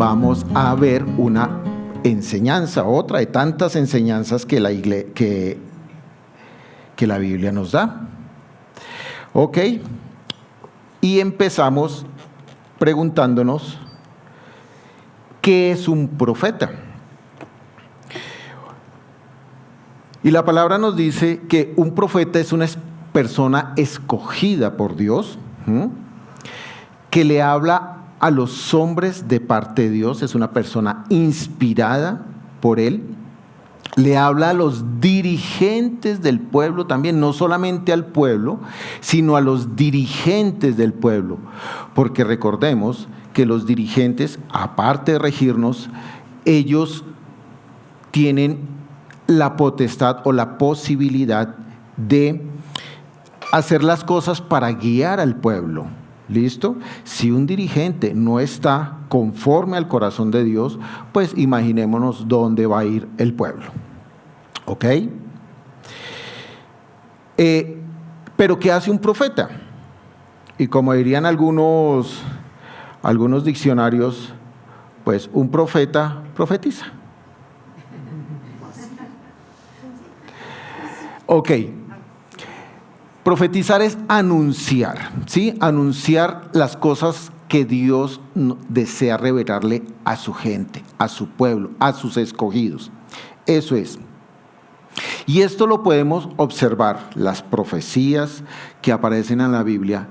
vamos a ver una enseñanza, otra de tantas enseñanzas que la Biblia nos da. Ok, y empezamos preguntándonos, ¿qué es un profeta? Y la palabra nos dice que un profeta es una persona escogida por Dios, que le habla a los hombres de parte de Dios, es una persona inspirada por Él, le habla a los dirigentes del pueblo también, no solamente al pueblo, sino a los dirigentes del pueblo, porque recordemos que los dirigentes, aparte de regirnos, ellos tienen la potestad o la posibilidad de hacer las cosas para guiar al pueblo. ¿Listo? Si un dirigente no está conforme al corazón de Dios, pues imaginémonos dónde va a ir el pueblo. ¿Ok? Pero ¿qué hace un profeta? Y como dirían algunos diccionarios, pues un profeta profetiza. Ok. Profetizar es anunciar, ¿sí? Anunciar las cosas que Dios desea revelarle a su gente, a su pueblo, a sus escogidos. Eso es. Y esto lo podemos observar, las profecías que aparecen en la Biblia.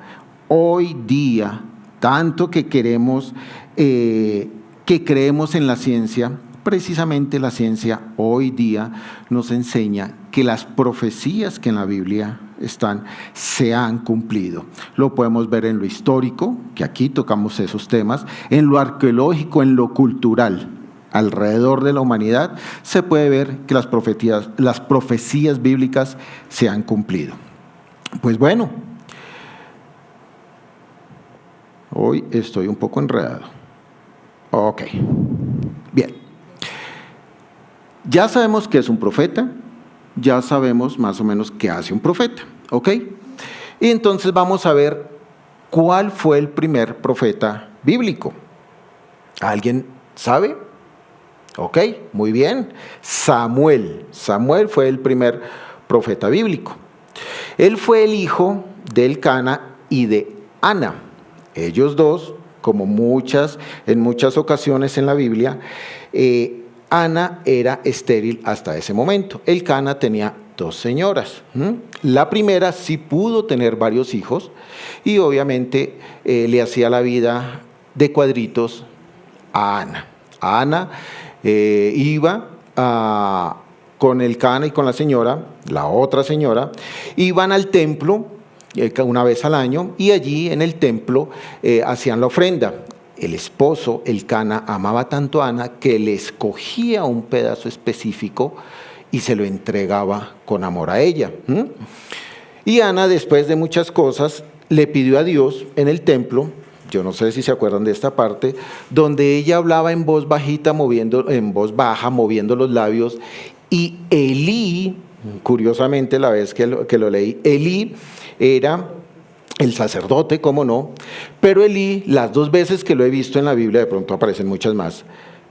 Hoy día, tanto que creemos en la ciencia, precisamente la ciencia hoy día nos enseña que las profecías que en la Biblia están, se han cumplido. Lo podemos ver en lo histórico, que aquí tocamos esos temas, en lo arqueológico, en lo cultural. Alrededor de la humanidad se puede ver que las profecías bíblicas se han cumplido. Pues bueno, hoy estoy un poco enredado. Ok, bien. Ya sabemos qué es un profeta, ya sabemos más o menos qué hace un profeta, ¿ok? Y entonces vamos a ver cuál fue el primer profeta bíblico. ¿Alguien sabe? Ok, muy bien. Samuel fue el primer profeta bíblico. Él fue el hijo de Elcana y de Ana. Ellos dos, como en muchas ocasiones en la Biblia, Ana era estéril hasta ese momento. Elcana tenía 2 señoras. La primera sí pudo tener varios hijos y obviamente le hacía la vida de cuadritos a Ana. Ana iba con Elcana y con la señora, la otra señora, iban al templo una vez al año y allí en el templo hacían la ofrenda. El esposo, Elcana, amaba tanto a Ana que le escogía un pedazo específico y se lo entregaba con amor a ella. Y Ana, después de muchas cosas, le pidió a Dios en el templo, yo no sé si se acuerdan de esta parte, donde ella hablaba en voz baja, moviendo los labios, y Elí, curiosamente la vez que lo leí, Elí era el sacerdote, cómo no, pero Elí, las 2 veces que lo he visto en la Biblia, de pronto aparecen muchas más,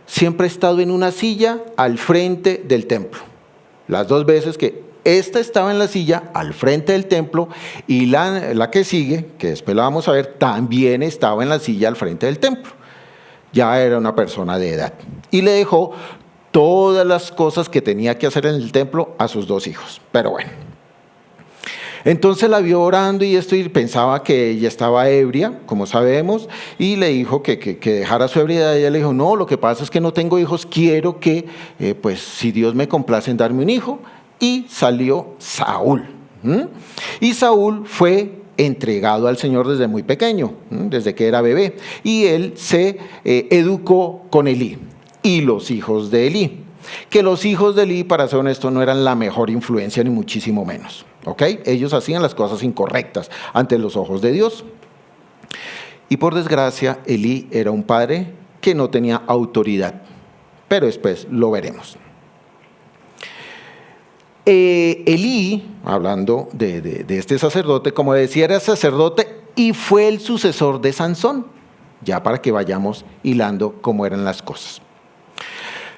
siempre ha estado en una silla al frente del templo. Las 2 veces que esta estaba en la silla al frente del templo y la que sigue, que después la vamos a ver, también estaba en la silla al frente del templo. Ya era una persona de edad y le dejó todas las cosas que tenía que hacer en el templo a sus 2 hijos, pero bueno. Entonces la vio orando y pensaba que ella estaba ebria, como sabemos, y le dijo que dejara su ebriedad. Ella le dijo, no, lo que pasa es que no tengo hijos, quiero que, pues si Dios me complace en darme un hijo. Y salió Saúl. Y Saúl fue entregado al Señor desde muy pequeño, desde que era bebé. Y él se educó con Elí y los hijos de Elí. Que los hijos de Elí, para ser honesto, no eran la mejor influencia, ni muchísimo menos. ¿Ok? Ellos hacían las cosas incorrectas ante los ojos de Dios. Y por desgracia, Elí era un padre que no tenía autoridad. Pero después lo veremos. Elí, hablando de este sacerdote, como decía, era sacerdote y fue el sucesor de Sansón. ya para que vayamos hilando cómo eran las cosas.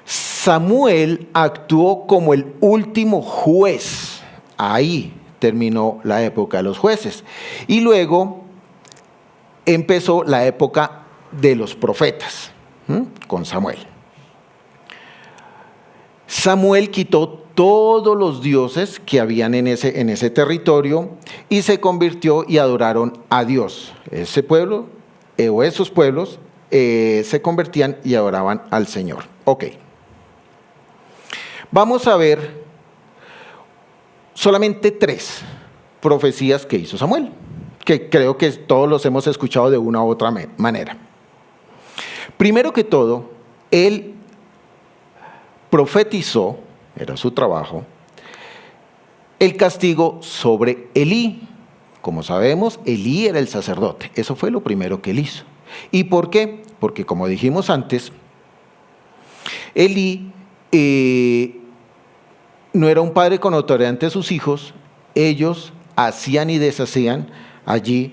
Samuel actuó como el último juez. Ahí terminó la época de los jueces. Y luego empezó la época de los profetas, con Samuel. Samuel quitó todos los dioses que habían en ese territorio y se convirtió y adoraron a Dios. Ese pueblo o esos pueblos se convertían y adoraban al Señor. Ok. Vamos a ver solamente 3 profecías que hizo Samuel, que creo que todos los hemos escuchado de una u otra manera. Primero que todo, él profetizó, era su trabajo, el castigo sobre Elí. Como sabemos, Elí era el sacerdote. Eso fue lo primero que él hizo. ¿Y por qué? Porque como dijimos antes, Elí no era un padre con autoridad ante sus hijos. Ellos hacían y deshacían allí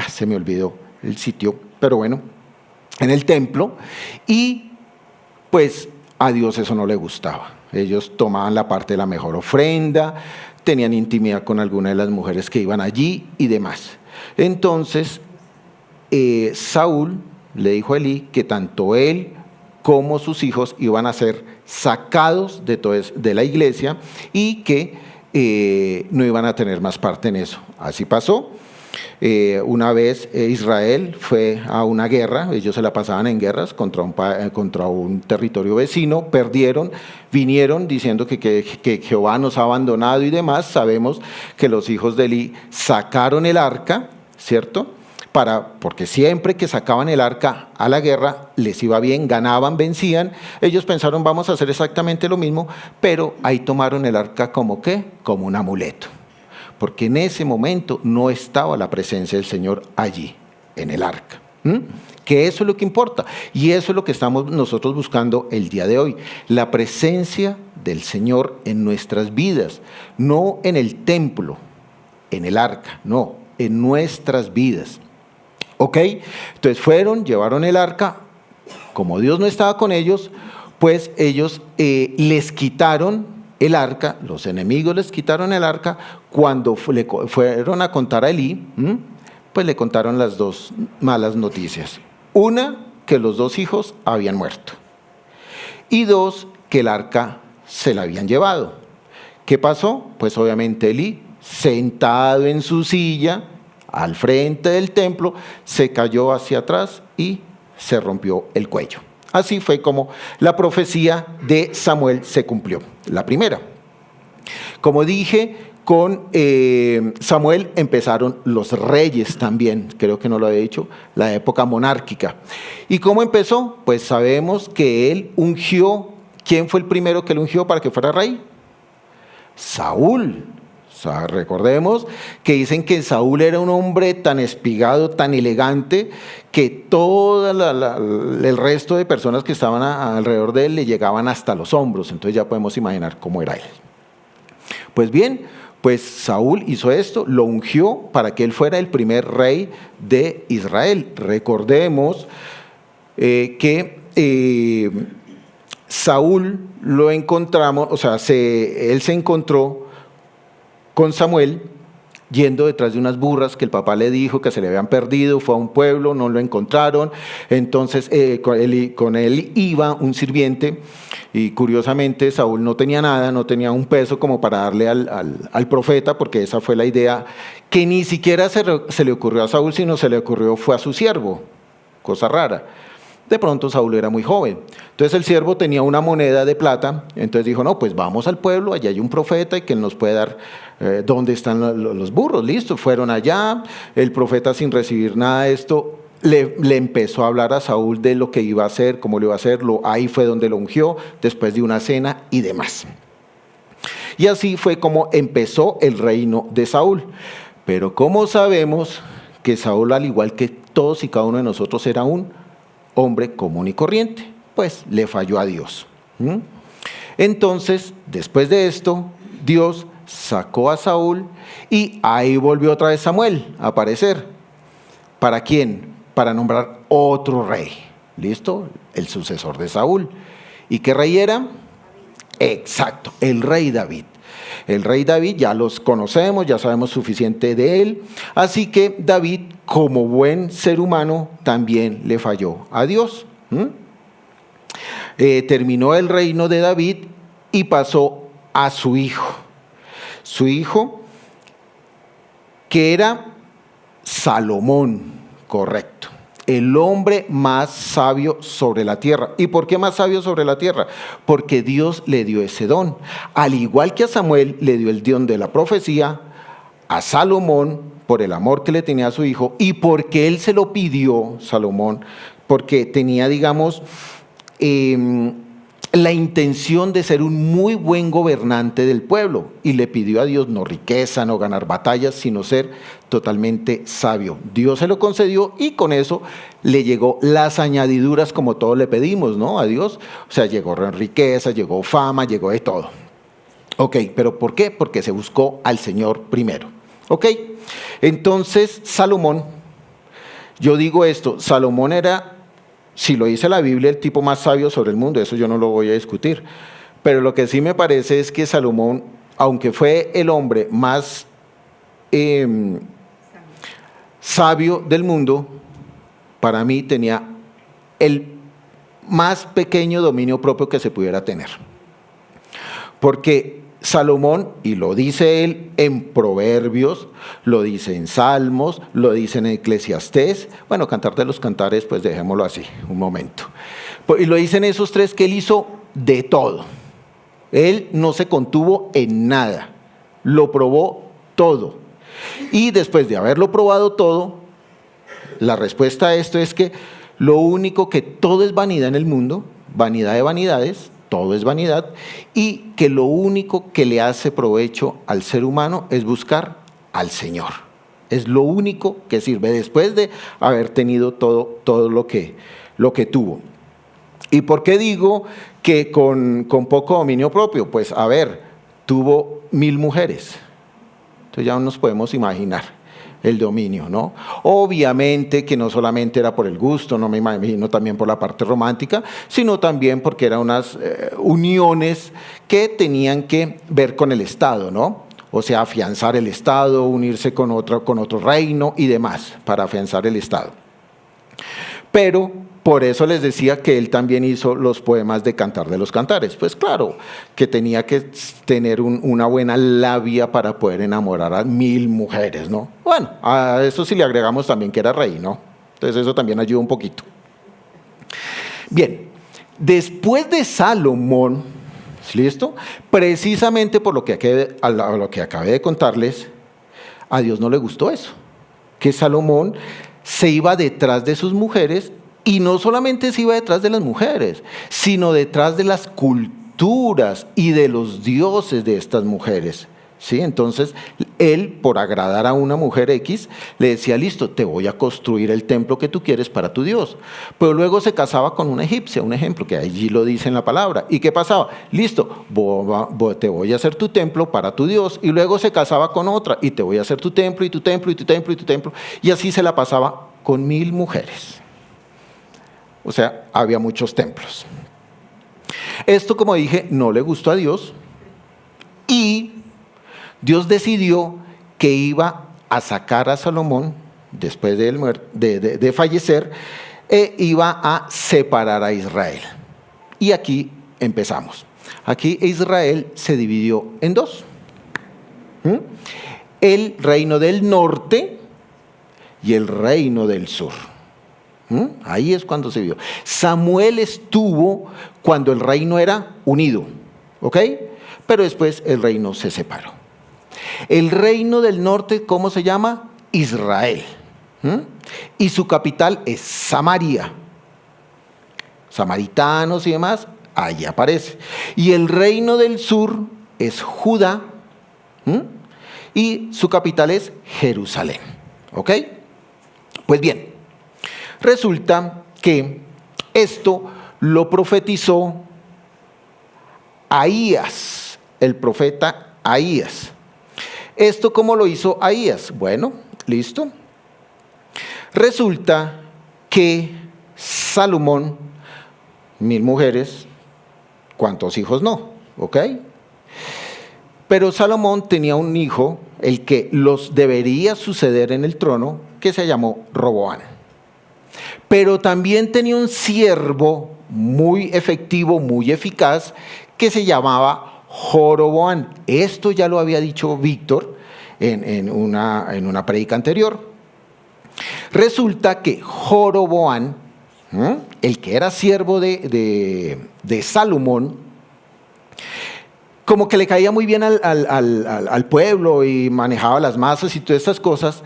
se me olvidó el sitio, pero bueno, en el templo, y pues a Dios eso no le gustaba. Ellos tomaban la parte de la mejor ofrenda, tenían intimidad con alguna de las mujeres que iban allí y demás. Entonces, Saúl le dijo a Elí que tanto él como sus hijos iban a ser sacados de la iglesia y que no iban a tener más parte en eso. Así pasó. Una vez Israel fue a una guerra, ellos se la pasaban en guerras contra un territorio vecino, perdieron, vinieron diciendo que Jehová nos ha abandonado y demás. Sabemos que los hijos de Elí sacaron el arca, ¿cierto? Porque siempre que sacaban el arca a la guerra les iba bien, ganaban, vencían. Ellos pensaron vamos a hacer exactamente lo mismo, pero ahí tomaron el arca como ¿qué? Como un amuleto. Porque en ese momento no estaba la presencia del Señor allí, en el arca. Que eso es lo que importa. Y eso es lo que estamos nosotros buscando el día de hoy. La presencia del Señor en nuestras vidas. No en el templo, en el arca, no, en nuestras vidas. ¿Ok? Entonces llevaron el arca. Como Dios no estaba con ellos, pues ellos les quitaron el arca, los enemigos les quitaron el arca. Cuando le fueron a contar a Elí, pues le contaron las 2 malas noticias. Una, que los 2 hijos habían muerto. Y 2, que el arca se la habían llevado. ¿Qué pasó? Pues obviamente Elí, sentado en su silla, al frente del templo, se cayó hacia atrás y se rompió el cuello. Así fue como la profecía de Samuel se cumplió, la primera. Como dije, con Samuel empezaron los reyes también, creo que no lo había dicho, la época monárquica. ¿Y cómo empezó? Pues sabemos que él ungió. ¿Quién fue el primero que él ungió para que fuera rey? Saúl. O sea, recordemos que dicen que Saúl era un hombre tan espigado, tan elegante, que todo el resto de personas que estaban alrededor de él le llegaban hasta los hombros. Entonces ya podemos imaginar cómo era él. Pues bien, pues Saúl hizo esto, lo ungió para que él fuera el primer rey de Israel. Recordemos que Saúl lo encontramos, o sea, él se encontró con Samuel yendo detrás de unas burras que el papá le dijo que se le habían perdido. Fue a un pueblo, no lo encontraron. Entonces con él iba un sirviente y curiosamente Saúl no tenía nada, no tenía un peso como para darle al profeta, porque esa fue la idea que ni siquiera se le ocurrió a Saúl, sino se le ocurrió fue a su siervo. Cosa rara. De pronto Saúl era muy joven. Entonces el siervo tenía una moneda de plata. Entonces dijo, no, pues vamos al pueblo, allá hay un profeta y que nos puede dar dónde están los burros. Listo, fueron allá. El profeta, sin recibir nada de esto, le empezó a hablar a Saúl de lo que iba a hacer, cómo lo iba a hacer. Ahí fue donde lo ungió, después de una cena y demás. Y así fue como empezó el reino de Saúl. Pero ¿cómo sabemos que Saúl, al igual que todos y cada uno de nosotros, era un hombre común y corriente? Pues le falló a Dios. Entonces, después de esto, Dios sacó a Saúl y ahí volvió otra vez Samuel a aparecer. ¿Para quién? Para nombrar otro rey. ¿Listo? El sucesor de Saúl. ¿Y qué rey era? Exacto, el rey David. El rey David ya los conocemos, ya sabemos suficiente de él. Así que David, como buen ser humano, también le falló a Dios. Terminó el reino de David y pasó a su hijo. Su hijo, que era Salomón, correcto. El hombre más sabio sobre la tierra. ¿Y por qué más sabio sobre la tierra? Porque Dios le dio ese don. Al igual que a Samuel le dio el don de la profecía, a Salomón, por el amor que le tenía a su hijo, y porque él se lo pidió, Salomón, porque tenía, digamos, la intención de ser un muy buen gobernante del pueblo, y le pidió a Dios no riqueza, no ganar batallas, sino ser totalmente sabio. Dios se lo concedió y con eso le llegó las añadiduras como todos le pedimos, ¿no? A Dios. O sea, llegó riqueza, llegó fama, llegó de todo. Ok, pero ¿por qué? Porque se buscó al Señor primero. Ok, entonces Salomón, yo digo esto, Salomón era, si lo dice la Biblia, el tipo más sabio sobre el mundo, eso yo no lo voy a discutir. Pero lo que sí me parece es que Salomón, aunque fue el hombre más sabio del mundo, para mí tenía el más pequeño dominio propio que se pudiera tener. Porque Salomón, y lo dice él en Proverbios, lo dice en Salmos, lo dice en Eclesiastés, bueno, Cantar de los Cantares, pues dejémoslo así, un momento. Y lo dicen esos tres que él hizo de todo. Él no se contuvo en nada, lo probó todo. Y después de haberlo probado todo, la respuesta a esto es que lo único que todo es vanidad en el mundo, vanidad de vanidades, todo es vanidad, y que lo único que le hace provecho al ser humano es buscar al Señor. Es lo único que sirve después de haber tenido todo lo que tuvo. ¿Y por qué digo que con poco dominio propio? Pues a ver, tuvo 1000 mujeres. Entonces ya nos podemos imaginar el dominio, ¿no? Obviamente que no solamente era por el gusto, no me imagino también por la parte romántica, sino también porque eran unas uniones que tenían que ver con el Estado, ¿no? O sea, afianzar el Estado, unirse con otro reino y demás, para afianzar el Estado. Pero por eso les decía que él también hizo los poemas de Cantar de los Cantares. Pues claro, que tenía que tener una buena labia para poder enamorar a 1000 mujeres, ¿no? Bueno, a eso sí le agregamos también que era rey, ¿no? Entonces eso también ayuda un poquito. Bien, después de Salomón, ¿listo? Precisamente por lo que acabé de contarles, a Dios no le gustó eso, que Salomón se iba detrás de sus mujeres. Y no solamente se iba detrás de las mujeres, sino detrás de las culturas y de los dioses de estas mujeres. ¿Sí? Entonces, él, por agradar a una mujer X, le decía, listo, te voy a construir el templo que tú quieres para tu Dios. Pero luego se casaba con una egipcia, un ejemplo, que allí lo dice en la palabra. ¿Y qué pasaba? Listo, te voy a hacer tu templo para tu Dios. Y luego se casaba con otra, y te voy a hacer tu templo, y tu templo, y tu templo, y tu templo. Y así se la pasaba con 1000 mujeres. O sea, había muchos templos. Esto, como dije, no le gustó a Dios y Dios decidió que iba a sacar a Salomón después de fallecer e iba a separar a Israel. Y aquí empezamos. Aquí Israel se dividió en dos. El reino del norte y el reino del sur. Ahí es cuando se vio. Samuel estuvo cuando el reino era unido, ¿ok? Pero después el reino se separó. El reino del norte, ¿cómo se llama? Israel. Y su capital es Samaria. Samaritanos y demás, ahí aparece. Y el reino del sur es Judá. Y su capital es Jerusalén, ¿ok? Pues bien. Resulta que esto lo profetizó Ahías, el profeta Ahías. ¿Esto cómo lo hizo Ahías? Bueno, listo. Resulta que Salomón, 1000 mujeres, ¿cuántos hijos no? ¿Ok? Pero Salomón tenía un hijo, el que los debería suceder en el trono, que se llamó Roboam. Pero también tenía un siervo muy efectivo, muy eficaz, que se llamaba Joroboam. Esto ya lo había dicho Víctor en una prédica anterior. Resulta que Joroboam, el que era siervo de Salomón, como que le caía muy bien al pueblo y manejaba las masas y todas estas cosas.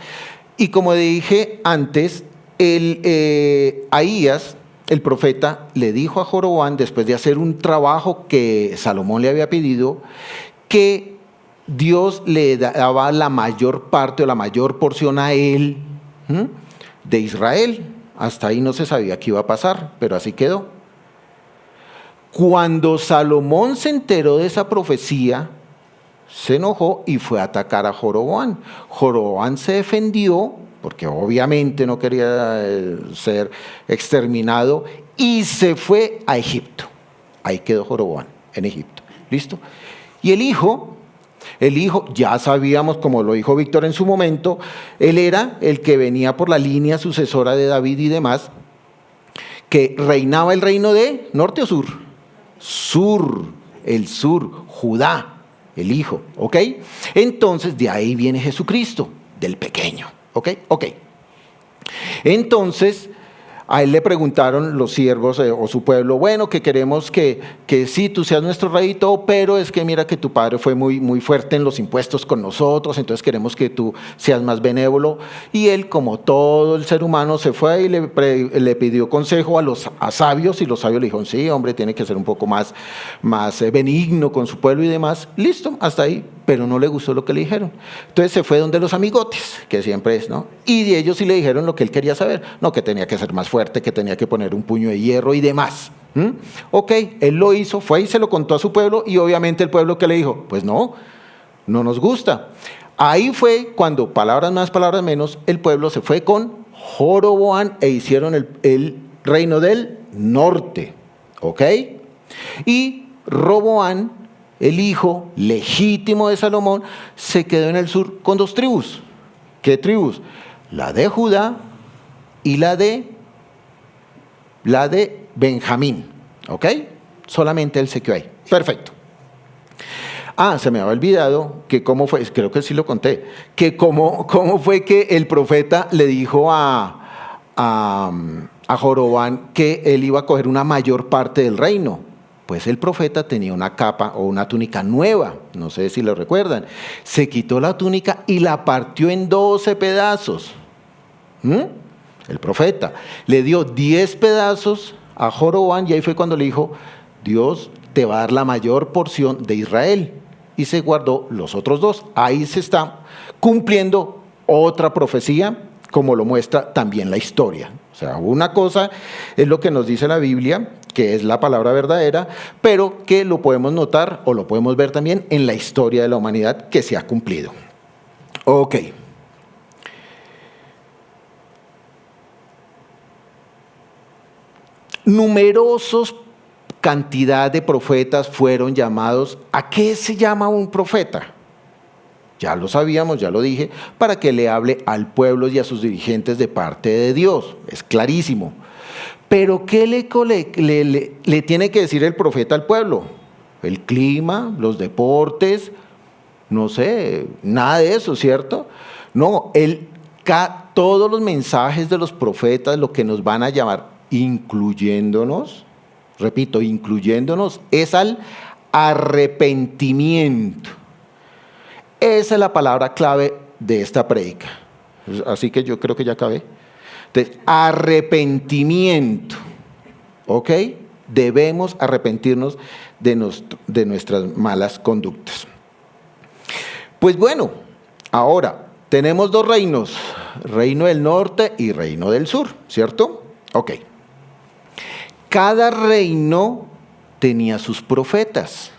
Y como dije antes, Ahías, el profeta, le dijo a Joroboam, después de hacer un trabajo que Salomón le había pedido, que Dios le daba la mayor parte o la mayor porción a él de Israel. Hasta ahí no se sabía qué iba a pasar, pero así quedó. Cuando Salomón se enteró de esa profecía, se enojó y fue a atacar a Joroboam. Joroboam se defendió, porque obviamente no quería ser exterminado, y se fue a Egipto. Ahí quedó Joroboam, en Egipto. ¿Listo? Y el hijo, ya sabíamos, como lo dijo Víctor en su momento, él era el que venía por la línea sucesora de David y demás, que reinaba el reino de norte o sur. El sur, Judá, el hijo, ¿ok? Entonces de ahí viene Jesucristo, del pequeño, ¿ok? Entonces a él le preguntaron los siervos o su pueblo, bueno, que queremos que sí, tú seas nuestro rey y todo, pero es que mira que tu padre fue muy fuerte en los impuestos con nosotros, entonces queremos que tú seas más benévolo. Y él, como todo el ser humano, se fue y le pidió consejo a sabios, y los sabios le dijeron, sí, hombre, tiene que ser un poco más benigno con su pueblo y demás. Listo, hasta ahí. Pero no le gustó lo que le dijeron. Entonces se fue donde los amigotes, que siempre es, ¿no? Y de ellos sí le dijeron lo que él quería saber. No, que tenía que ser más fuerte, que tenía que poner un puño de hierro y demás. Ok, él lo hizo, fue y se lo contó a su pueblo, y obviamente el pueblo, ¿qué le dijo? Pues no nos gusta. Ahí fue cuando, palabras más, palabras menos, el pueblo se fue con Joroboam e hicieron el reino del norte. ¿Ok? Y Roboam, el hijo legítimo de Salomón, se quedó en el sur con 2 tribus. ¿Qué tribus? La de Judá y la de Benjamín. ¿Ok? Solamente él se quedó ahí. Perfecto. Se me había olvidado que cómo fue, creo que sí lo conté, que cómo fue que el profeta le dijo a Joroboam que él iba a coger una mayor parte del reino. Pues el profeta tenía una capa o una túnica nueva, no sé si lo recuerdan. Se quitó la túnica y la partió en 12 pedazos. El profeta le dio 10 pedazos a Joroboam, y ahí fue cuando le dijo, Dios te va a dar la mayor porción de Israel. Y se guardó los otros 2. Ahí se está cumpliendo otra profecía, como lo muestra también la historia. O sea, una cosa es lo que nos dice la Biblia, que es la palabra verdadera, pero que lo podemos notar o lo podemos ver también en la historia de la humanidad que se ha cumplido. Ok. Numerosos cantidad de profetas fueron llamados. ¿A qué se llama un profeta? Ya lo sabíamos, ya lo dije, para que le hable al pueblo y a sus dirigentes de parte de Dios. Es clarísimo. Pero ¿qué le tiene que decir el profeta al pueblo? El clima, los deportes, no sé, nada de eso, ¿cierto? No, todos los mensajes de los profetas, lo que nos van a llamar, incluyéndonos, repito, incluyéndonos, es al arrepentimiento. Esa es la palabra clave de esta prédica. Así que yo creo que ya acabé. Entonces, arrepentimiento. ¿Ok? Debemos arrepentirnos de nuestras malas conductas. Pues bueno, ahora tenemos 2 reinos, reino del norte y reino del sur, ¿cierto? Ok. Cada reino tenía sus profetas.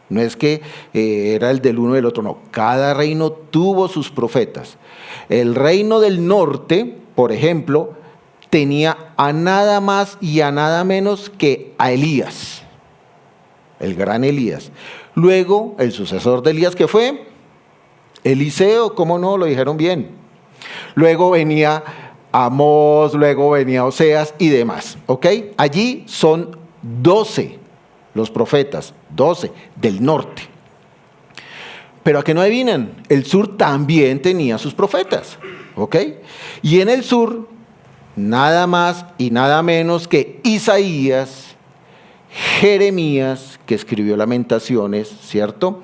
No es que era el del uno y del otro, no. Cada reino tuvo sus profetas. El reino del norte por ejemplo, tenía a nada más y a nada menos que a Elías, el gran Elías. Luego, el sucesor de Elías, que fue Eliseo, ¿cómo no? Lo dijeron bien. Luego venía Amós, luego venía Oseas y demás, ¿ok? Allí son 12 los profetas, 12 del norte. Pero a que no adivinan, el sur también tenía sus profetas, ¿ok? Y en el sur, nada más y nada menos que Isaías, Jeremías, que escribió Lamentaciones, ¿cierto?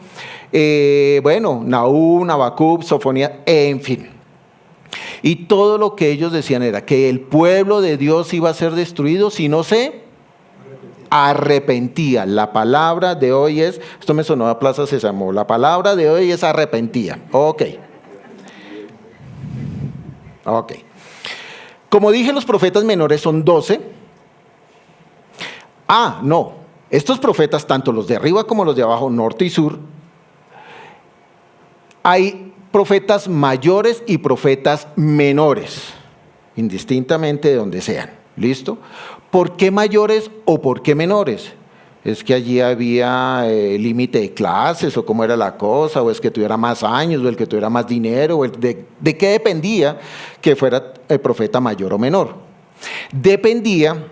Nahum, Habacuc, Sofonías, en fin. Y todo lo que ellos decían era que el pueblo de Dios iba a ser destruido si no se arrepentía. La palabra de hoy es, esto me sonó a Plaza Sésamo, la palabra de hoy es arrepentía. Ok. Como dije, los profetas menores son 12. Estos profetas, tanto los de arriba como los de abajo, norte y sur, hay profetas mayores y profetas menores, indistintamente de donde sean. ¿Listo? ¿Por qué mayores o por qué menores? ¿Es que allí había límite de clases o cómo era la cosa? ¿O es que tuviera más años o el que tuviera más dinero? ¿De qué dependía que fuera el profeta mayor o menor? Dependía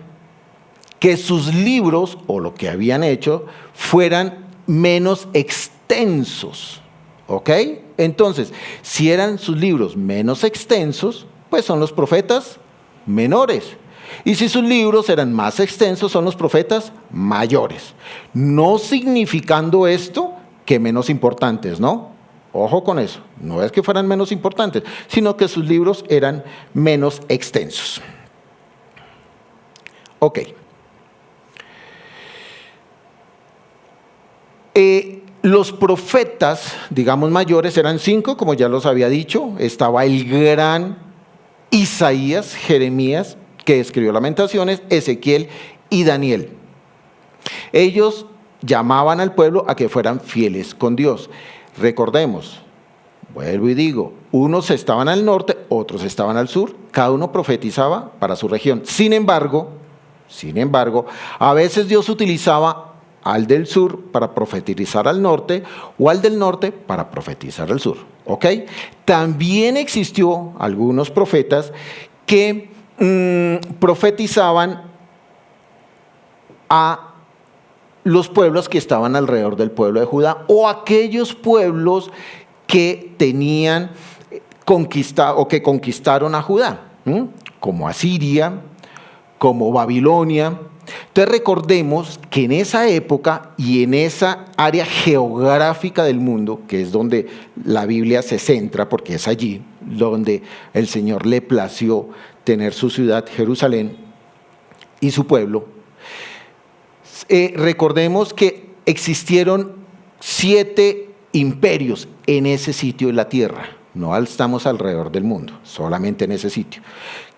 que sus libros o lo que habían hecho fueran menos extensos. ¿Ok? Entonces, si eran sus libros menos extensos, pues son los profetas menores. Y si sus libros eran más extensos, son los profetas mayores. No significando esto que menos importantes, ¿no? Ojo con eso. No es que fueran menos importantes, sino que sus libros eran menos extensos. Ok. Los profetas, digamos mayores, eran 5, como ya los había dicho. Estaba el gran Isaías, Jeremías, que escribió Lamentaciones, Ezequiel y Daniel. Ellos llamaban al pueblo a que fueran fieles con Dios. Recordemos, vuelvo y digo, unos estaban al norte, otros estaban al sur, cada uno profetizaba para su región. Sin embargo, a veces Dios utilizaba al del sur para profetizar al norte o al del norte para profetizar al sur. ¿Ok? También existió algunos profetas que profetizaban a los pueblos que estaban alrededor del pueblo de Judá o aquellos pueblos que tenían conquistado o que conquistaron a Judá, como Asiria, como Babilonia. Entonces recordemos que en esa época y en esa área geográfica del mundo, que es donde la Biblia se centra, porque es allí donde el Señor le plació tener su ciudad, Jerusalén, y su pueblo, recordemos que existieron 7 imperios en ese sitio de la tierra. No estamos alrededor del mundo, solamente en ese sitio.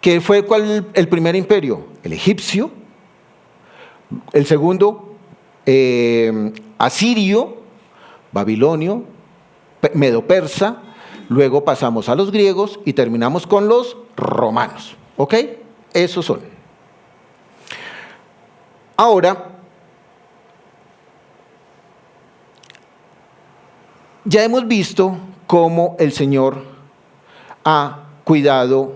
¿Qué fue el primer imperio? El egipcio. El segundo, asirio, babilonio, medo-persa. Luego pasamos a los griegos y terminamos con los romanos. ¿Ok? Esos son. Ahora, ya hemos visto cómo el Señor ha cuidado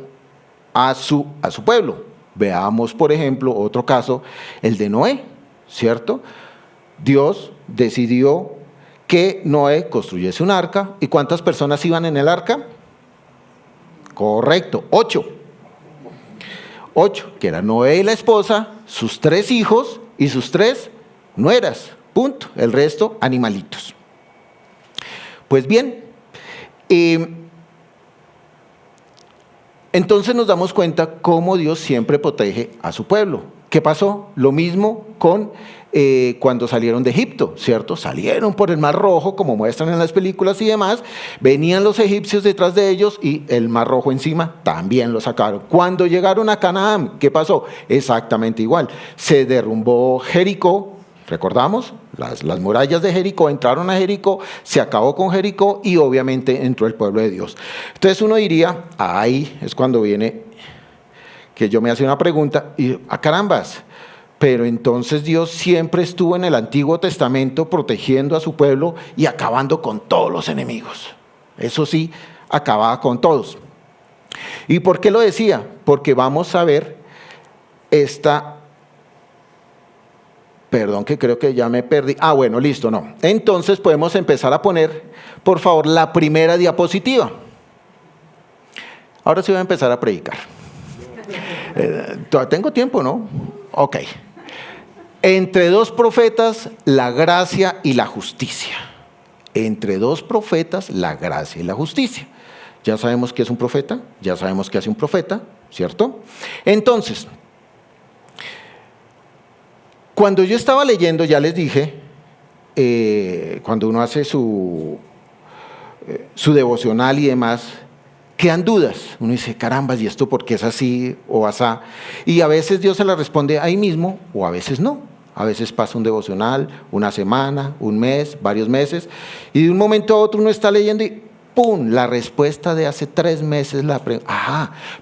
a su pueblo. Veamos, por ejemplo, otro caso, el de Noé, ¿cierto? Dios decidió que Noé construyese un arca. ¿Y cuántas personas iban en el arca? Correcto, 8. 8, que era Noé y la esposa, sus 3 hijos y sus 3 nueras. Punto. El resto, animalitos. Pues bien, entonces nos damos cuenta cómo Dios siempre protege a su pueblo. ¿Qué pasó? Lo mismo con cuando salieron de Egipto, ¿cierto? Salieron por el Mar Rojo, como muestran en las películas y demás. Venían los egipcios detrás de ellos y el Mar Rojo encima también lo sacaron. Cuando llegaron a Canaán, ¿qué pasó? Exactamente igual. Se derrumbó Jericó. Recordamos, las murallas de Jericó, entraron a Jericó, se acabó con Jericó y obviamente entró el pueblo de Dios. Entonces uno diría, ahí es cuando viene que yo me hacía una pregunta y, carambas, pero entonces Dios siempre estuvo en el Antiguo Testamento protegiendo a su pueblo y acabando con todos los enemigos. Eso sí, acababa con todos. ¿Y por qué lo decía? Porque vamos a ver perdón, que creo que ya me perdí. Bueno, listo, no. Entonces podemos empezar a poner, por favor, la primera diapositiva. Ahora sí voy a empezar a predicar. Tengo tiempo, ¿no? Ok. Entre dos profetas, la gracia y la justicia. Entre dos profetas, la gracia y la justicia. Ya sabemos qué es un profeta, ya sabemos qué hace un profeta, ¿cierto? Entonces, cuando yo estaba leyendo, ya les dije, cuando uno hace su devocional y demás, quedan dudas. Uno dice, carambas, ¿y esto por qué es así o asá? Y a veces Dios se la responde ahí mismo o a veces no. A veces pasa un devocional, una semana, un mes, varios meses, y de un momento a otro uno está leyendo y ¡pum! La respuesta de hace 3 meses,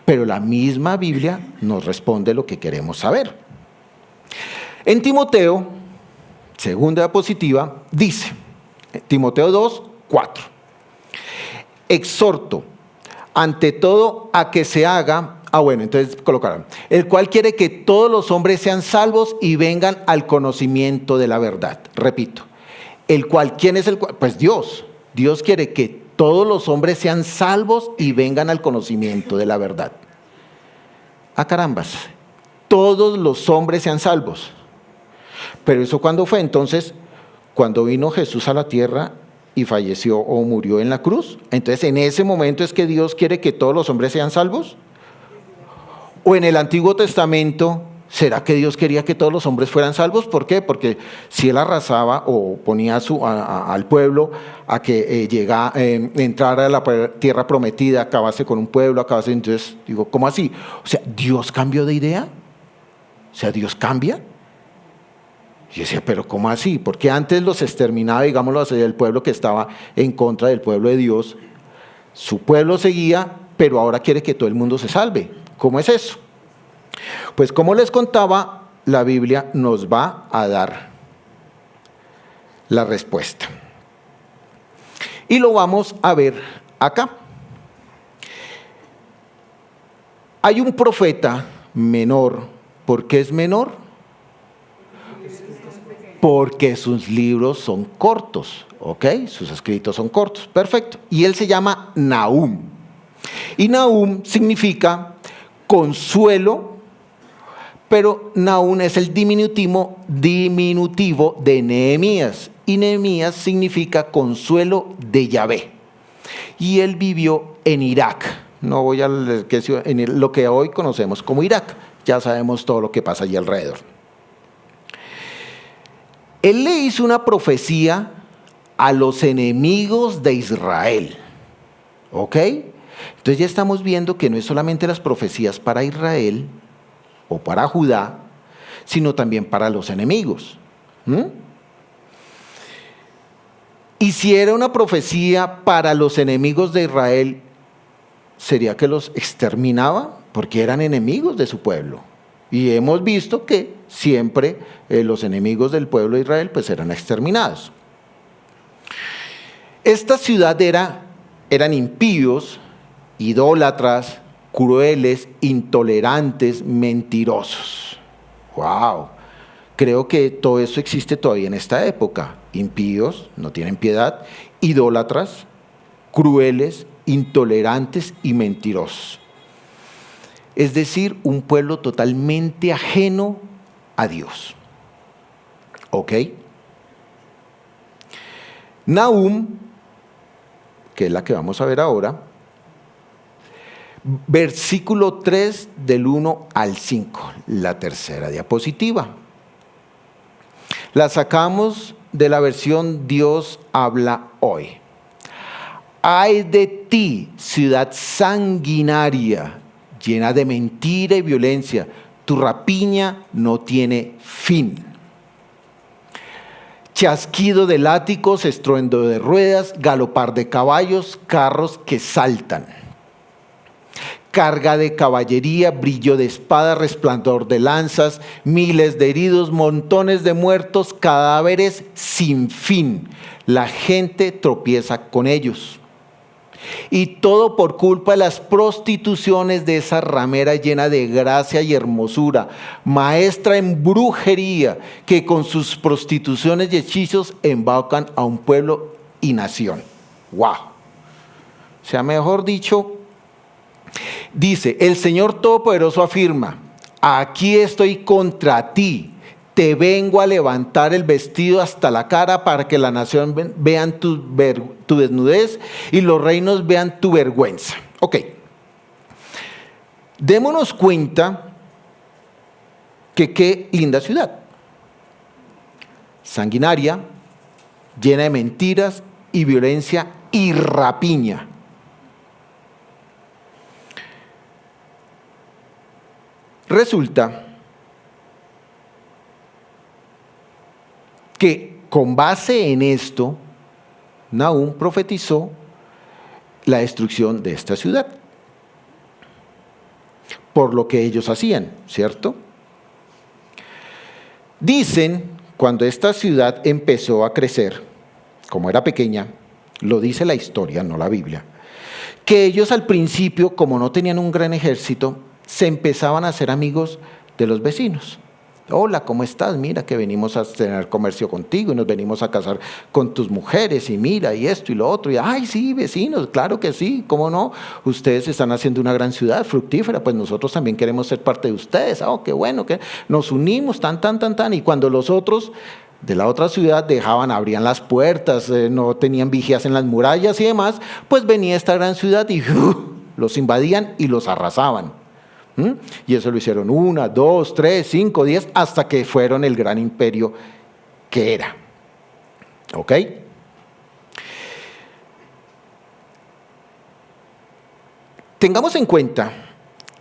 pero la misma Biblia nos responde lo que queremos saber. En Timoteo, segunda diapositiva, dice, Timoteo 2, 4, exhorto ante todo a que se haga, entonces colocaron, el cual quiere que todos los hombres sean salvos y vengan al conocimiento de la verdad. Repito, el cual, ¿quién es el cual? Pues Dios. Dios quiere que todos los hombres sean salvos y vengan al conocimiento de la verdad. Carambas, todos los hombres sean salvos. Pero eso ¿cuándo fue? Entonces, cuando vino Jesús a la tierra y falleció o murió en la cruz, entonces en ese momento es que Dios quiere que todos los hombres sean salvos. ¿O en el Antiguo Testamento, será que Dios quería que todos los hombres fueran salvos? ¿Por qué? Porque si Él arrasaba o ponía al pueblo a que entrara a la tierra prometida, acabase con un pueblo, entonces digo, ¿cómo así? O sea, ¿Dios cambió de idea? O sea, ¿Dios cambia? Y yo decía, pero ¿cómo así? Porque antes los exterminaba, digámoslo así, el pueblo que estaba en contra del pueblo de Dios. Su pueblo seguía, pero ahora quiere que todo el mundo se salve. ¿Cómo es eso? Pues como les contaba, la Biblia nos va a dar la respuesta. Y lo vamos a ver acá. Hay un profeta menor. ¿Por qué es menor? Porque sus libros son cortos, ¿ok? Sus escritos son cortos, perfecto. Y él se llama Nahum. Y Nahum significa consuelo, pero Nahum es el diminutivo de Nehemías. Y Nehemías significa consuelo de Yahvé. Y él vivió en Irak. No voy a en lo que hoy conocemos como Irak. Ya sabemos todo lo que pasa allí alrededor. Él le hizo una profecía a los enemigos de Israel. ¿Ok? Entonces ya estamos viendo que no es solamente las profecías para Israel o para Judá, sino también para los enemigos. Y si era una profecía para los enemigos de Israel, ¿sería que los exterminaba? Porque eran enemigos de su pueblo. Y hemos visto que siempre los enemigos del pueblo de Israel pues eran exterminados. Esta ciudad eran impíos, idólatras, crueles, intolerantes, mentirosos. ¡Wow! Creo que todo eso existe todavía en esta época. Impíos, no tienen piedad, idólatras, crueles, intolerantes y mentirosos. Es decir, un pueblo totalmente ajeno a Dios. ¿Ok? Nahum, que es la que vamos a ver ahora, versículo 3 del 1 al 5, la tercera diapositiva. La sacamos de la versión Dios habla hoy. Ay de ti, ciudad sanguinaria, llena de mentira y violencia, tu rapiña no tiene fin. Chasquido de látigos, estruendo de ruedas, galopar de caballos, carros que saltan. carga de caballería, brillo de espada, resplandor de lanzas, miles de heridos, montones de muertos, cadáveres sin fin. La gente tropieza con ellos. Y todo por culpa de las prostituciones de esa ramera llena de gracia y hermosura, maestra en brujería, que con sus prostituciones y hechizos embaucan a un pueblo y nación. ¡Wow! O sea, mejor dicho, dice, el Señor Todopoderoso afirma, aquí estoy contra ti, te vengo a levantar el vestido hasta la cara para que la nación vean tu desnudez y los reinos vean tu vergüenza. Ok, démonos cuenta que qué linda ciudad, sanguinaria, llena de mentiras y violencia y rapiña. Resulta que con base en esto, Nahum profetizó la destrucción de esta ciudad, por lo que ellos hacían, ¿cierto? Dicen, cuando esta ciudad empezó a crecer, como era pequeña, lo dice la historia, no la Biblia, que ellos al principio, como no tenían un gran ejército, se empezaban a hacer amigos de los vecinos. Hola, ¿cómo estás? Mira que venimos a tener comercio contigo y nos venimos a casar con tus mujeres y mira y esto y lo otro. Y ay, sí, vecinos, claro que sí, ¿cómo no? Ustedes están haciendo una gran ciudad fructífera, pues nosotros también queremos ser parte de ustedes. Oh, qué bueno, que nos unimos, tan. Y cuando los otros de la otra ciudad abrían las puertas, no tenían vigías en las murallas y demás, pues venía esta gran ciudad y los invadían y los arrasaban. Y eso lo hicieron 1, 2, 3, 5, 10, hasta que fueron el gran imperio que era. ¿Ok? Tengamos en cuenta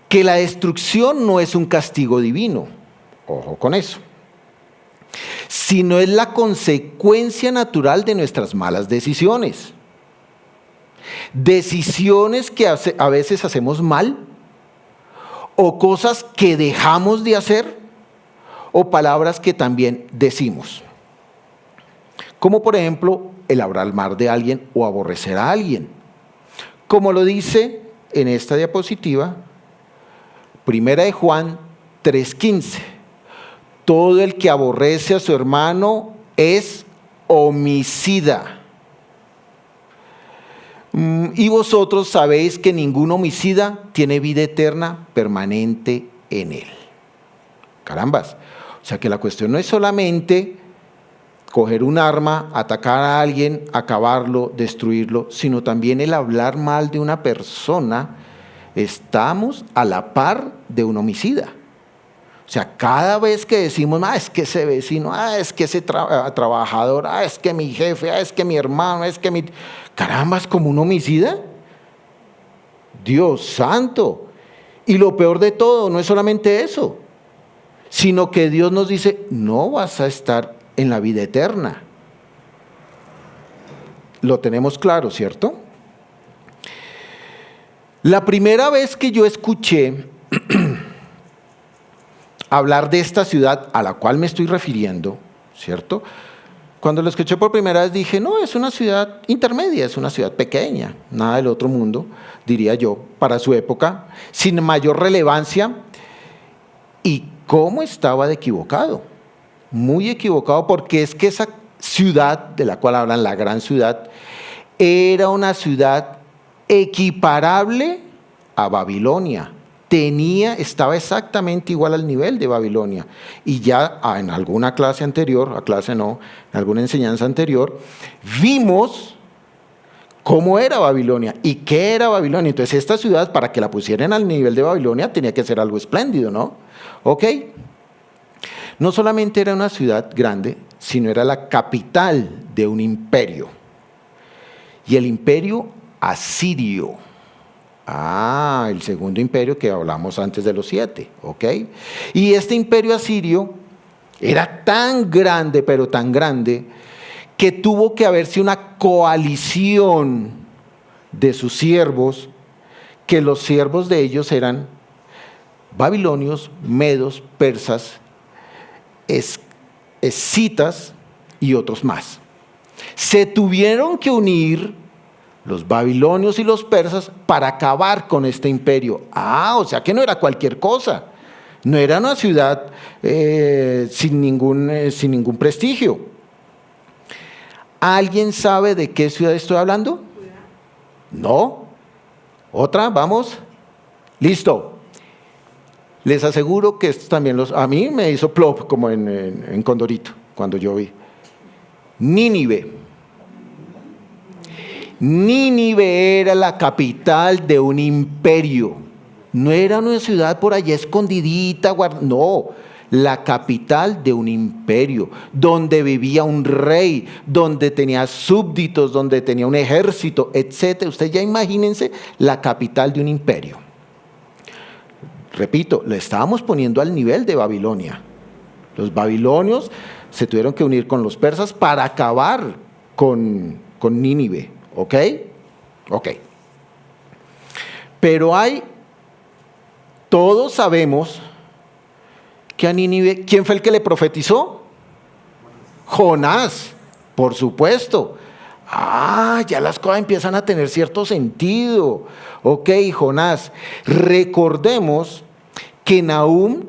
que la destrucción no es un castigo divino, ojo con eso, sino es la consecuencia natural de nuestras malas decisiones. Decisiones que a veces hacemos mal, o cosas que dejamos de hacer, o palabras que también decimos. Como por ejemplo, el hablar mal de alguien o aborrecer a alguien. Como lo dice en esta diapositiva, 1 de Juan 3:15. Todo el que aborrece a su hermano es homicida. Y vosotros sabéis que ningún homicida tiene vida eterna permanente en él. Carambas. O sea que la cuestión no es solamente coger un arma, atacar a alguien, acabarlo, destruirlo, sino también el hablar mal de una persona. Estamos a la par de un homicida. O sea, cada vez que decimos, es que ese vecino, es que ese trabajador, es que mi jefe, es que mi hermano, es que mi... Caramba, es como un homicida. Dios santo. Y lo peor de todo, no es solamente eso, sino que Dios nos dice, no vas a estar en la vida eterna. Lo tenemos claro, ¿cierto? La primera vez que yo escuché hablar de esta ciudad a la cual me estoy refiriendo, ¿cierto? Cuando lo escuché por primera vez dije, no, es una ciudad intermedia, es una ciudad pequeña, nada del otro mundo, diría yo, para su época, sin mayor relevancia. ¿Y cómo estaba de equivocado? Muy equivocado, porque es que esa ciudad de la cual hablan, la gran ciudad, era una ciudad equiparable a Babilonia. Estaba exactamente igual al nivel de Babilonia. Y ya en alguna clase anterior, en alguna enseñanza anterior, vimos cómo era Babilonia y qué era Babilonia. Entonces esta ciudad, para que la pusieran al nivel de Babilonia, tenía que ser algo espléndido, ¿no? ¿Ok? No solamente era una ciudad grande, sino era la capital de un imperio. Y el imperio asirio. El segundo imperio que hablamos antes de los 7, ¿ok? Y este imperio asirio era tan grande, pero tan grande, que tuvo que haberse una coalición de sus siervos que los siervos de ellos eran babilonios, medos, persas, escitas y otros más. Se tuvieron que unir los babilonios y los persas para acabar con este imperio. O sea que no era cualquier cosa. No era una ciudad sin ningún prestigio. ¿Alguien sabe de qué ciudad estoy hablando? ¿No? ¿Otra? ¿Vamos? Listo. Les aseguro que esto también a mí me hizo plop como en Condorito, cuando yo vi. Nínive. Nínive era la capital de un imperio. No era una ciudad por allá escondidita, no. La capital de un imperio, donde vivía un rey, donde tenía súbditos, donde tenía un ejército, etc. Ustedes ya imagínense la capital de un imperio. Repito, lo estábamos poniendo al nivel de Babilonia. Los babilonios se tuvieron que unir con los persas para acabar con Nínive. ¿Ok? Ok. Pero todos sabemos que a Nínive, ¿quién fue el que le profetizó? Jonás, por supuesto. Ya las cosas empiezan a tener cierto sentido. Ok, Jonás. Recordemos que Nahum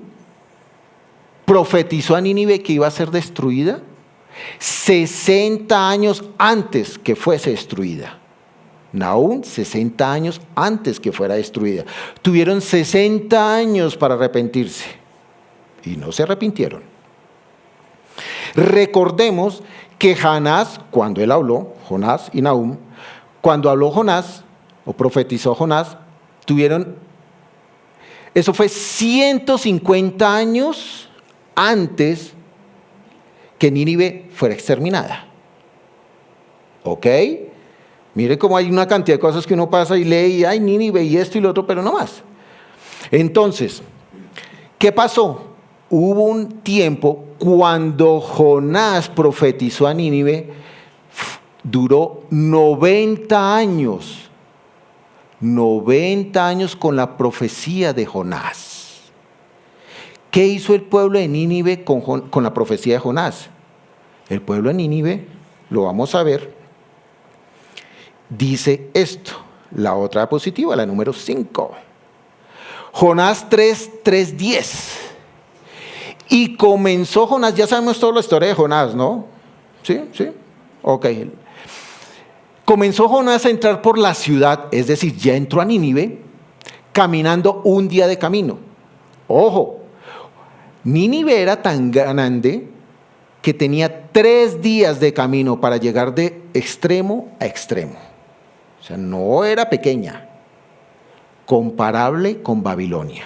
profetizó a Nínive que iba a ser destruida 60 años antes que fuese destruida. Nahum, 60 años antes que fuera destruida. Tuvieron 60 años para arrepentirse y no se arrepintieron. Recordemos que Jonás, cuando él habló, Jonás y Nahum, cuando habló Jonás o profetizó Jonás, eso fue 150 años antes que Nínive fuera exterminada. ¿Ok? Mire cómo hay una cantidad de cosas que uno pasa y lee y hay Nínive y esto y lo otro, pero no más. Entonces, ¿qué pasó? Hubo un tiempo cuando Jonás profetizó a Nínive, duró 90 años. 90 años con la profecía de Jonás. ¿Qué hizo el pueblo de Nínive con la profecía de Jonás? El pueblo de Nínive, lo vamos a ver, dice esto, la otra diapositiva, la número 5. Jonás 3:10. Y comenzó Jonás, ya sabemos toda la historia de Jonás, ¿no? ¿Sí? Ok. Comenzó Jonás a entrar por la ciudad, es decir, ya entró a Nínive, caminando un día de camino. Ojo, Nínive era tan grande que tenía 3 días de camino para llegar de extremo a extremo. O sea, no era pequeña, comparable con Babilonia.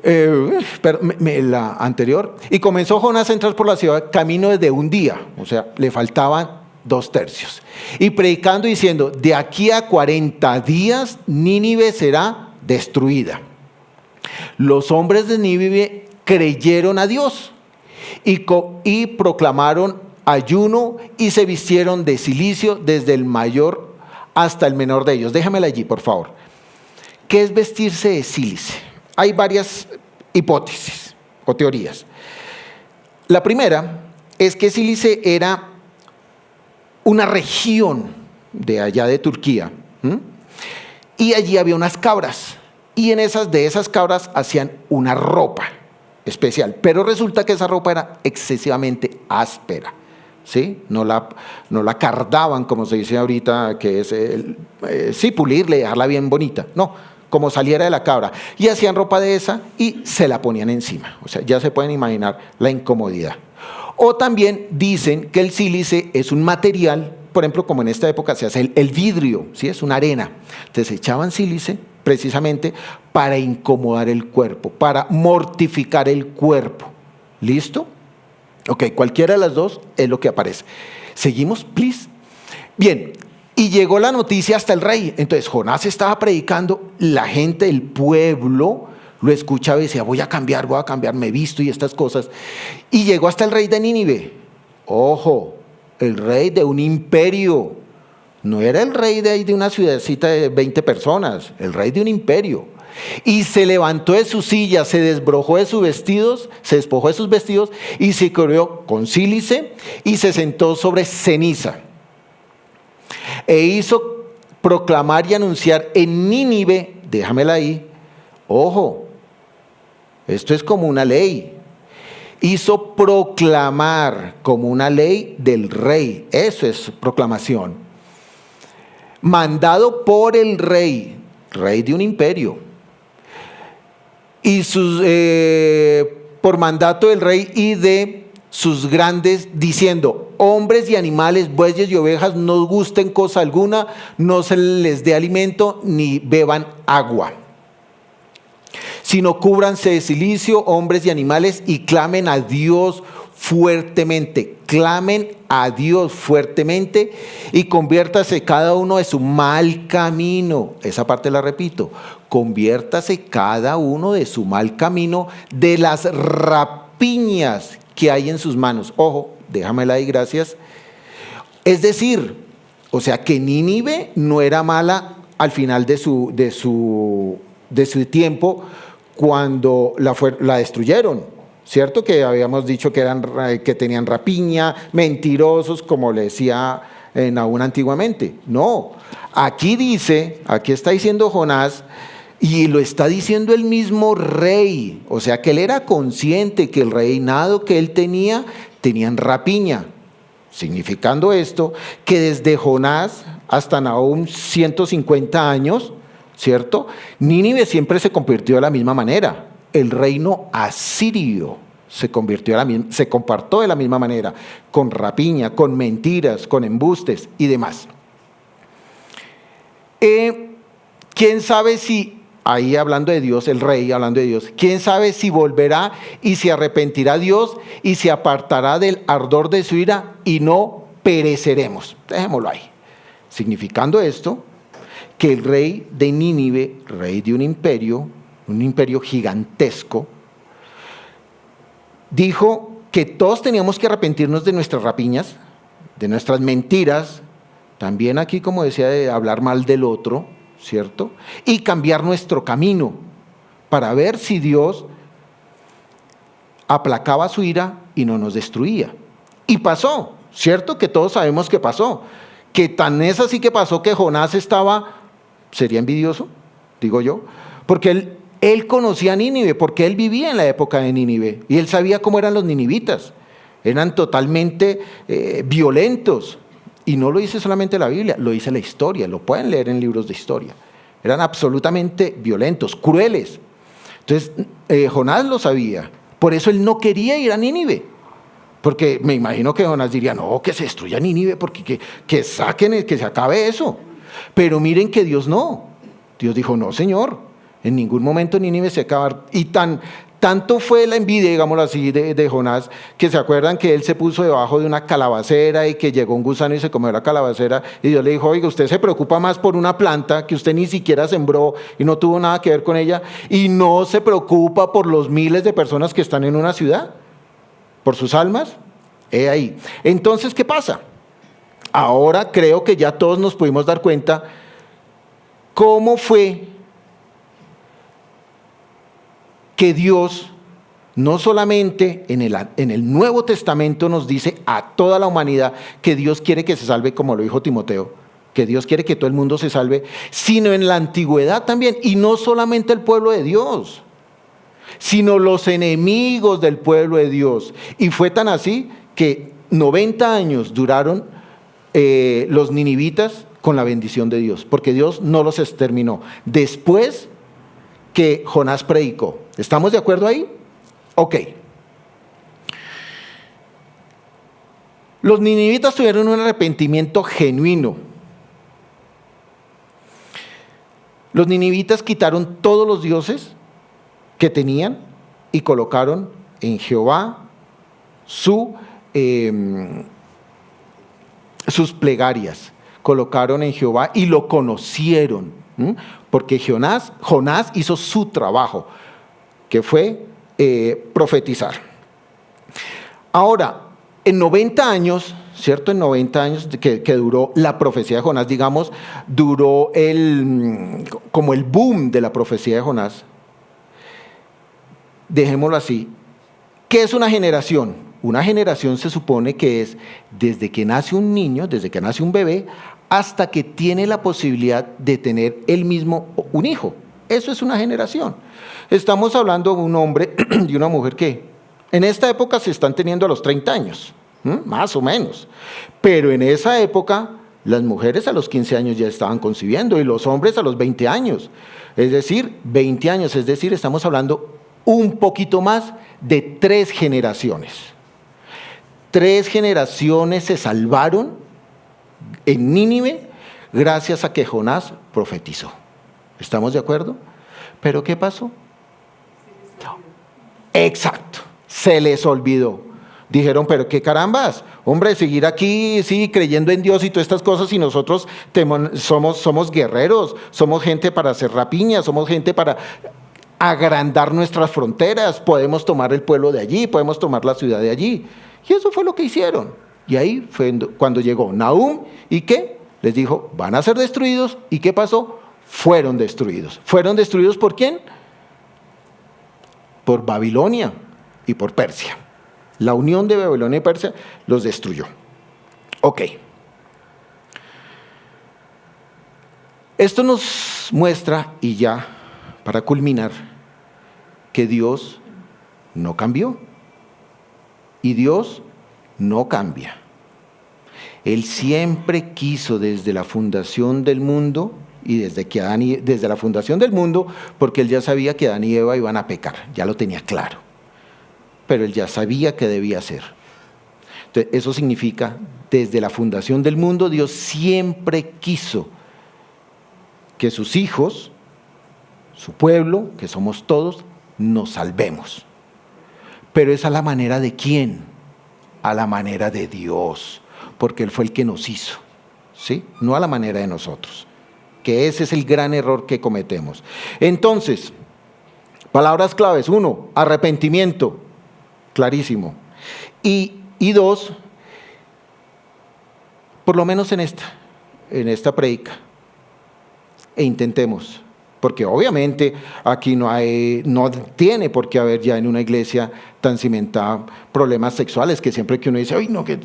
La anterior. Y comenzó Jonás a entrar por la ciudad camino de un día, o sea, le faltaban 2/3. Y predicando diciendo, de aquí a 40 días Nínive será destruida. Los hombres de Nínive creyeron a Dios y proclamaron ayuno y se vistieron de cilicio desde el mayor hasta el menor de ellos. Déjamela allí, por favor. ¿Qué es vestirse de cilicio? Hay varias hipótesis o teorías. La primera es que Cilice era una región de allá de Turquía, y allí había unas cabras, y de esas cabras hacían una ropa especial, pero resulta que esa ropa era excesivamente áspera, ¿sí? No la cardaban, como se dice ahorita, que es pulirle, dejarla bien bonita, no, como saliera de la cabra, y hacían ropa de esa y se la ponían encima. O sea, ya se pueden imaginar la incomodidad. O también dicen que el sílice es un material, por ejemplo, como en esta época se hace el vidrio, ¿sí? Es una arena. Entonces echaban sílice precisamente para incomodar el cuerpo, para mortificar el cuerpo. ¿Listo? Ok, cualquiera de las dos es lo que aparece. ¿Seguimos, please? Bien. Y llegó la noticia hasta el rey. Entonces Jonás estaba predicando, la gente, el pueblo, lo escuchaba y decía, voy a cambiar, me he visto y estas cosas. Y llegó hasta el rey de Nínive. Ojo, el rey de un imperio, No era el rey de ahí de una ciudadcita de 20 personas, el rey de un imperio. Y se levantó de su silla, se desbrojó de sus vestidos, se despojó de sus vestidos y se cubrió con sílice y se sentó sobre ceniza. E hizo proclamar y anunciar en Nínive, déjamela ahí, ojo, esto es como una ley. Hizo proclamar como una ley del rey, eso es proclamación. Mandado por el rey, rey de un imperio. Y por mandato del rey y de sus grandes, diciendo: hombres y animales, bueyes y ovejas, no gusten cosa alguna, no se les dé alimento, ni beban agua. Sino cúbranse de cilicio, hombres y animales, y clamen a Dios fuertemente. Clamen a Dios fuertemente y conviértase cada uno de su mal camino. Esa parte la repito. Conviértase cada uno de su mal camino, de las rapiñas que hay en sus manos. Ojo, déjamela ahí, gracias. Es decir, o sea que Nínive no era mala al final de su tiempo cuando la destruyeron, ¿cierto? Que habíamos dicho que tenían rapiña, mentirosos, como le decía Nahum antiguamente. No, aquí está diciendo Jonás, y lo está diciendo el mismo rey, o sea que él era consciente que el reinado que él tenían rapiña, significando esto que desde Jonás hasta Nahum 150 años, ¿cierto? Nínive siempre se convirtió de la misma manera. El reino asirio se comportó de la misma manera, con rapiña, con mentiras, con embustes y demás. ¿Quién sabe si, ahí hablando de Dios, el rey hablando de Dios, quién sabe si volverá y se arrepentirá Dios y se apartará del ardor de su ira y no pereceremos? Dejémoslo ahí. Significando esto, que el rey de Nínive, rey de un imperio gigantesco, dijo que todos teníamos que arrepentirnos de nuestras rapiñas, de nuestras mentiras, también aquí, como decía, de hablar mal del otro, ¿cierto? Y cambiar nuestro camino para ver si Dios aplacaba su ira y no nos destruía. Y pasó, ¿cierto? Que todos sabemos que pasó. Que tan es así que pasó que Jonás sería envidioso, digo yo, porque él conocía a Nínive, porque él vivía en la época de Nínive y él sabía cómo eran los ninivitas. Eran totalmente violentos. Y no lo dice solamente la Biblia, lo dice la historia, lo pueden leer en libros de historia. Eran absolutamente violentos, crueles. Entonces, Jonás lo sabía. Por eso él no quería ir a Nínive. Porque me imagino que Jonás diría: no, que se destruya Nínive, porque que se acabe eso. Pero miren que Dios no. Dios dijo: no, Señor, en ningún momento Nínive se acaba. Y tanto fue la envidia, digámoslo así, de Jonás, que se acuerdan que él se puso debajo de una calabacera y que llegó un gusano y se comió la calabacera, y Dios le dijo: oiga, usted se preocupa más por una planta que usted ni siquiera sembró y no tuvo nada que ver con ella, y no se preocupa por los miles de personas que están en una ciudad, por sus almas. He ahí. Entonces, ¿qué pasa? Ahora creo que ya todos nos pudimos dar cuenta cómo fue que Dios no solamente en el Nuevo Testamento nos dice a toda la humanidad que Dios quiere que se salve, como lo dijo Timoteo, que Dios quiere que todo el mundo se salve, sino en la antigüedad también, y no solamente el pueblo de Dios, sino los enemigos del pueblo de Dios. Y fue tan así que 90 años duraron los ninivitas con la bendición de Dios, porque Dios no los exterminó. Después que Jonás predicó. ¿Estamos de acuerdo ahí? Ok. Los ninivitas tuvieron un arrepentimiento genuino. Los ninivitas quitaron todos los dioses que tenían y colocaron en Jehová sus plegarias. Colocaron en Jehová y lo conocieron, porque Jonás hizo su trabajo, que fue profetizar. Ahora, en 90 años, ¿cierto? En 90 años que duró la profecía de Jonás, digamos, duró como el boom de la profecía de Jonás. Dejémoslo así. ¿Qué es una generación? Una generación se supone que es desde que nace un niño, desde que nace un bebé, hasta que tiene la posibilidad de tener él mismo un hijo. Eso es una generación. Estamos hablando de un hombre y una mujer que en esta época se están teniendo a los 30 años, más o menos. Pero en esa época las mujeres a los 15 años ya estaban concibiendo y los hombres a los 20 años. Es decir, 20 años, es decir, estamos hablando un poquito más de 3 generaciones. 3 generaciones se salvaron en Nínive gracias a que Jonás profetizó. ¿Estamos de acuerdo? ¿Pero qué pasó? Exacto, se les olvidó. Dijeron, pero qué carambas, hombre, seguir aquí, sí, creyendo en Dios y todas estas cosas, y nosotros somos guerreros, somos gente para hacer rapiña, somos gente para agrandar nuestras fronteras, podemos tomar el pueblo de allí, podemos tomar la ciudad de allí. Y eso fue lo que hicieron. Y ahí fue cuando llegó Nahum, ¿y qué? Les dijo, van a ser destruidos. ¿Y qué pasó? Fueron destruidos. ¿Fueron destruidos por quién? Por Babilonia y por Persia. La unión de Babilonia y Persia los destruyó. Ok. Esto nos muestra, y ya para culminar, que Dios no cambió. Y Dios no cambia. Él siempre quiso desde la fundación del mundo, y desde la fundación del mundo, porque Él ya sabía que Adán y Eva iban a pecar, ya lo tenía claro. Pero Él ya sabía qué debía hacer. Entonces, eso significa, desde la fundación del mundo, Dios siempre quiso que sus hijos, su pueblo, que somos todos, nos salvemos. Pero es a la manera de ¿quién? A la manera de Dios, porque Él fue el que nos hizo, ¿sí? No a la manera de nosotros, que ese es el gran error que cometemos. Entonces, palabras claves: 1, arrepentimiento, clarísimo. Y 2, por lo menos en esta prédica, e intentemos. Porque obviamente aquí no tiene por qué haber ya en una iglesia tan cimentada problemas sexuales, que siempre que uno dice, ¡ay, no! Que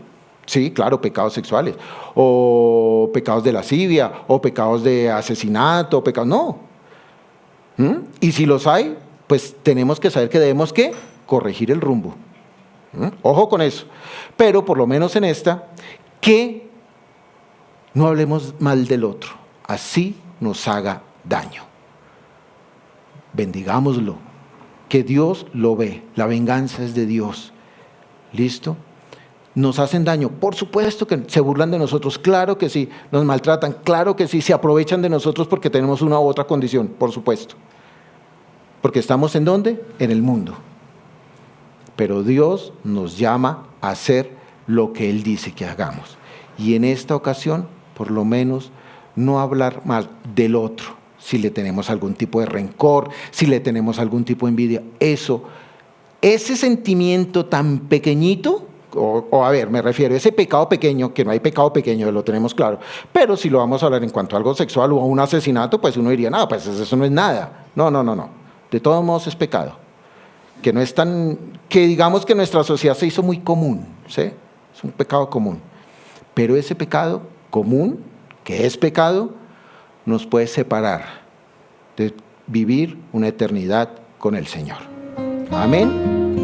sí, claro, pecados sexuales, o pecados de lascivia, o pecados de asesinato, no. Y si los hay, pues tenemos que saber que debemos ¿qué? Corregir el rumbo. Ojo con eso. Pero por lo menos en esta, que no hablemos mal del otro, así nos haga daño. Bendigámoslo, que Dios lo ve, la venganza es de Dios. ¿Listo? Nos hacen daño, por supuesto que se burlan de nosotros, claro que sí, nos maltratan, claro que sí, se aprovechan de nosotros porque tenemos una u otra condición, por supuesto. Porque estamos ¿en dónde? En el mundo. Pero Dios nos llama a hacer lo que Él dice que hagamos. Y en esta ocasión, por lo menos, no hablar mal del otro. Si le tenemos algún tipo de rencor, si le tenemos algún tipo de envidia, ese sentimiento tan pequeñito, o a ver, me refiero a ese pecado pequeño, que no hay pecado pequeño, lo tenemos claro, pero si lo vamos a hablar en cuanto a algo sexual o a un asesinato, pues uno diría, no, pues eso no es nada. No. De todos modos es pecado. Que no es que digamos que nuestra sociedad se hizo muy común, ¿sí? Es un pecado común. Pero ese pecado común, que es pecado, nos puede separar de vivir una eternidad con el Señor. Amén.